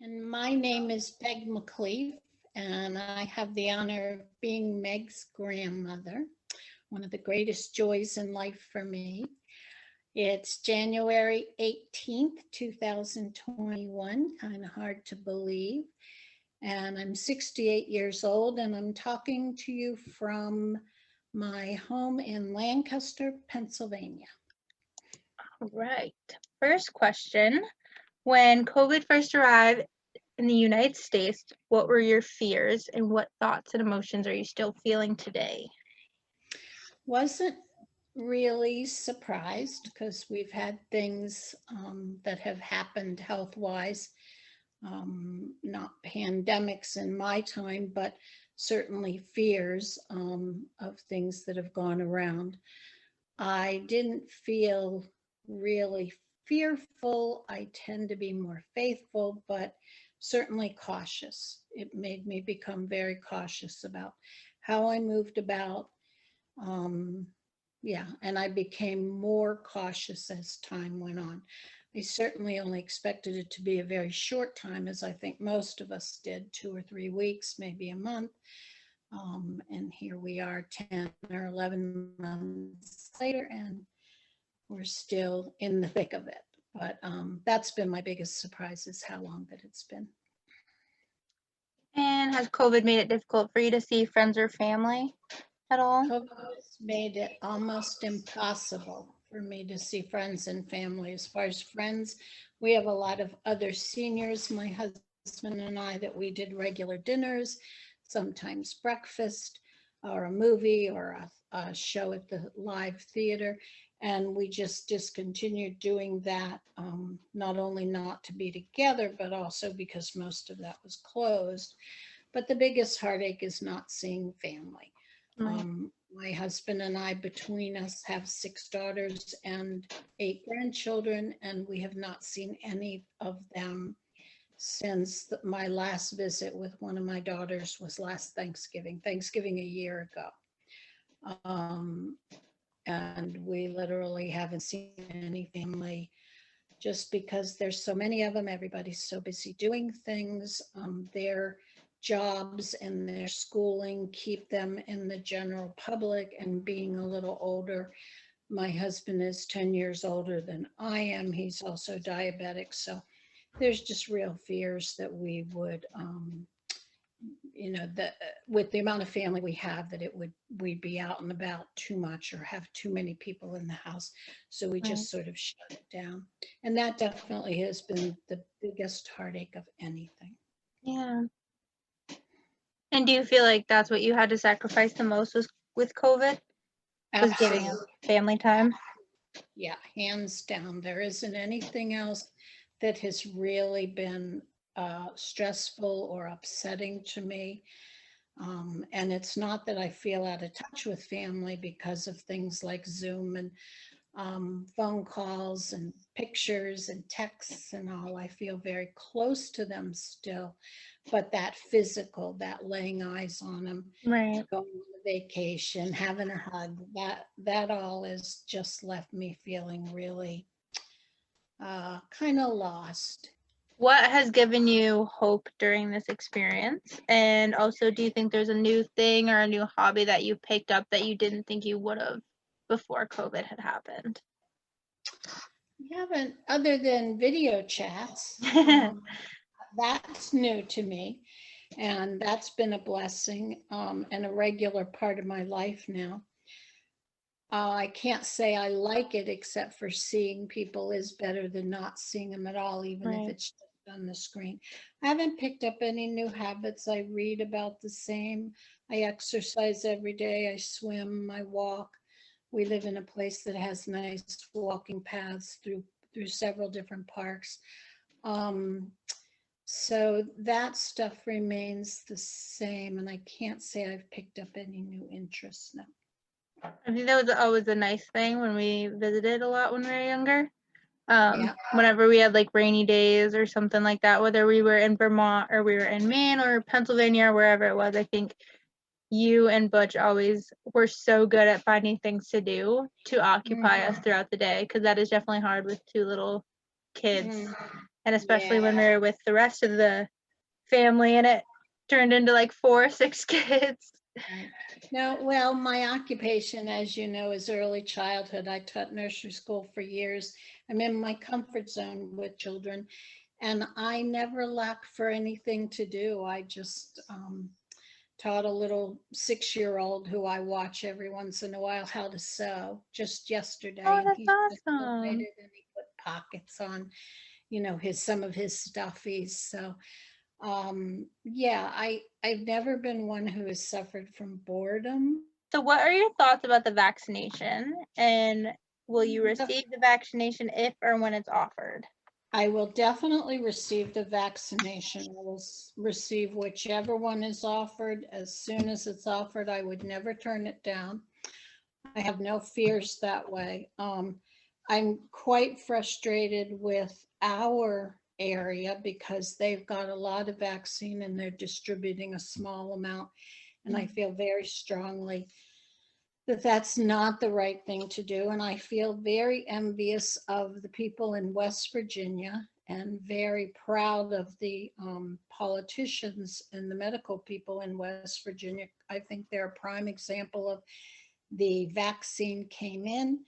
And my name is Peg McCleaf, and I have the honor of being Meg's grandmother, one of the greatest joys in life for me. It's January 18th, 2021, kind of hard to believe. And I'm 68 years old, and I'm talking to you from my home in Lancaster, Pennsylvania. All right. First question. When COVID first arrived in the United States, what were your fears and what thoughts and emotions are you still feeling today? Wasn't really surprised because we've had things that have happened health-wise, not pandemics in my time, but certainly fears of things that have gone around. I didn't feel really fearful. I tend to be more faithful, but certainly cautious. It made me become very cautious about how I moved about. Yeah, and I became more cautious as time went on. I certainly only expected it to be a very short time, as I think most of us did, 2 or 3 weeks, maybe a month. And here we are 10 or 11 months later, and we're still in the thick of it. But that's been my biggest surprise, is how long that it's been. And has COVID made it difficult for you to see friends or family at all? COVID has made it almost impossible for me to see friends and family. As far as friends, we have a lot of other seniors, my husband and I, that we did regular dinners, sometimes breakfast, or a movie, or a show at the live theater. And we just discontinued doing that, not only not to be together, but also because most of that was closed. But the biggest heartache is not seeing family. Right. My husband and I, between us, have 6 daughters and 8 grandchildren, and we have not seen any of them since my last visit with one of my daughters was last Thanksgiving a year ago. And we literally haven't seen any family just because there's so many of them. Everybody's so busy doing things. Their jobs and their schooling keep them in the general public, and being a little older. My husband is 10 years older than I am. He's also diabetic. So there's just real fears that we would, that with the amount of family we have, that we'd be out and about too much or have too many people in the house. So we just sort of shut it down. And that definitely has been the biggest heartache of anything. Yeah. And do you feel like that's what you had to sacrifice the most with COVID? Was giving up family time? Yeah, hands down. There isn't anything else that has really been stressful or upsetting to me. And it's not that I feel out of touch with family because of things like Zoom and phone calls and pictures and texts and all. I feel very close to them still, but that physical, that laying eyes on them, right, going on vacation, having a hug, that all has just left me feeling really kind of lost. What has given you hope during this experience? And also, do you think there's a new thing or a new hobby that you picked up that you didn't think you would have before COVID had happened? We haven't, other than video chats. That's new to me, and that's been a blessing and a regular part of my life now. I can't say I like it, except for seeing people is better than not seeing them at all, even if it's just on the screen. I haven't picked up any new habits. I read about the same. I exercise every day. I swim, I walk. We live in a place that has nice walking paths through several different parks. So that stuff remains the same, and I can't say I've picked up any new interests now. I think that was always a nice thing when we visited a lot when we were younger. Yeah. Whenever we had like rainy days or something like that, whether we were in Vermont or we were in Maine or Pennsylvania or wherever it was, I think you and Butch always were so good at finding things to do to occupy us throughout the day, because that is definitely hard with 2 little kids And especially when Yeah. we were with the rest of the family and it turned into like 4 or 6 kids. Right. No, well, my occupation, as you know, is early childhood. I taught nursery school for years. I'm in my comfort zone with children, and I never lack for anything to do. I just taught a little 6-year-old who I watch every once in a while how to sew just yesterday, Oh, and that's he's just awesome. delighted, and he put pockets on, some of his stuffies. So yeah, I've never been one who has suffered from boredom. So what are your thoughts about the vaccination, and will you The- receive the vaccination if or when it's offered? I will definitely receive the vaccination. I will receive whichever one is offered as soon as it's offered. I would never turn it down. I have no fears that way. I'm quite frustrated with our area because they've got a lot of vaccine and they're distributing a small amount. And I feel very strongly that that's not the right thing to do. And I feel very envious of the people in West Virginia and very proud of the politicians and the medical people in West Virginia. I think they're a prime example of the vaccine came in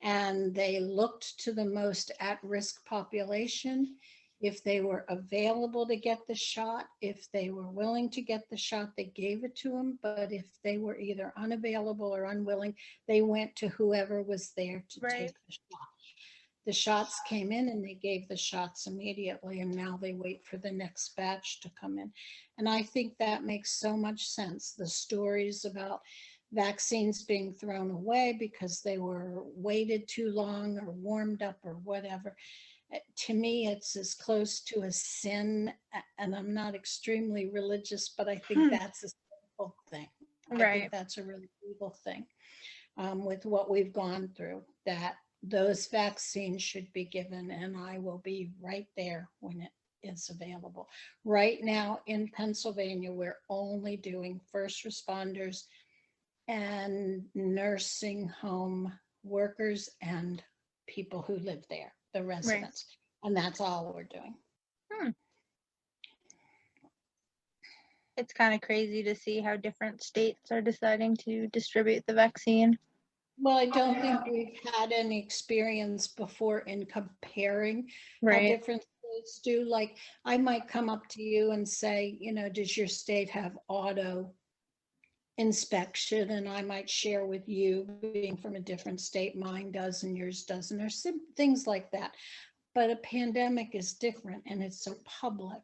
and they looked to the most at-risk population. If they were available to get the shot, if they were willing to get the shot, they gave it to them. But if they were either unavailable or unwilling, they went to whoever was there to take the shot. The shots came in and they gave the shots immediately, and now they wait for the next batch to come in. And I think that makes so much sense. The stories about vaccines being thrown away because they were waited too long or warmed up or whatever. To me, it's as close to a sin, and I'm not extremely religious, but I think that's a sinful thing. I think that's a really evil thing with what we've gone through, that those vaccines should be given, and I will be right there when it is available. Right now in Pennsylvania, we're only doing first responders and nursing home workers and people who live there, the residents. And that's all we're doing. It's kind of crazy to see how different states are deciding to distribute the vaccine. Well, I don't think we've had any experience before in comparing how different states do. Like, I might come up to you and say, does your state have auto inspection? And I might share with you, being from a different state, mine does and yours doesn't, or things like that. But a pandemic is different and it's so public.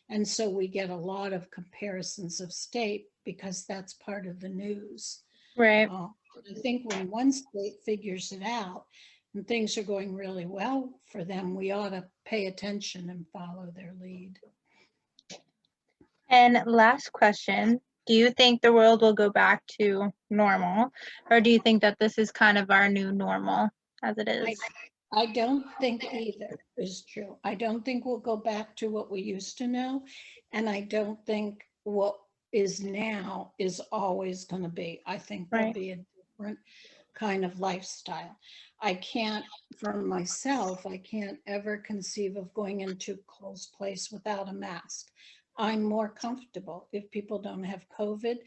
And so we get a lot of comparisons of state because that's part of the news. Right. I think when one state figures it out and things are going really well for them, we ought to pay attention and follow their lead. And last question, do you think the world will go back to normal, or do you think that this is kind of our new normal as it is? I don't think either is true. I don't think we'll go back to what we used to know. And I don't think what is now is always going to be. I think there'll be a different kind of lifestyle. I can't, for myself, I can't ever conceive of going into a closed place without a mask. I'm more comfortable. If people don't have COVID,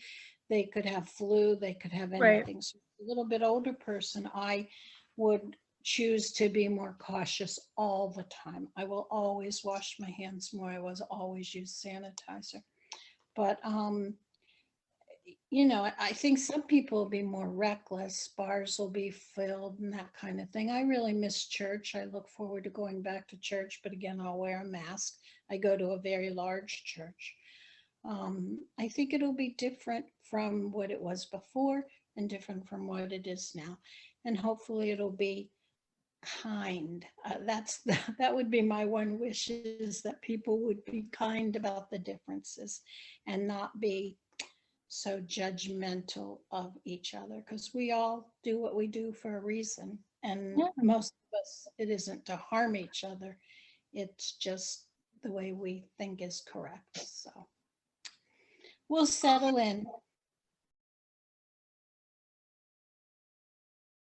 they could have flu, they could have anything. So a little bit older person, I would choose to be more cautious all the time. I will always wash my hands more. I was always use sanitizer. But I think some people will be more reckless. Bars will be filled and that kind of thing. I really miss church. I look forward to going back to church, but again, I'll wear a mask. I go to a very large church. I think it'll be different from what it was before and different from what it is now. And hopefully it'll be kind. That would be my one wish, is that people would be kind about the differences and not be so judgmental of each other, because we all do what we do for a reason, and most of us, it isn't to harm each other, it's just the way we think is correct. So we'll settle in.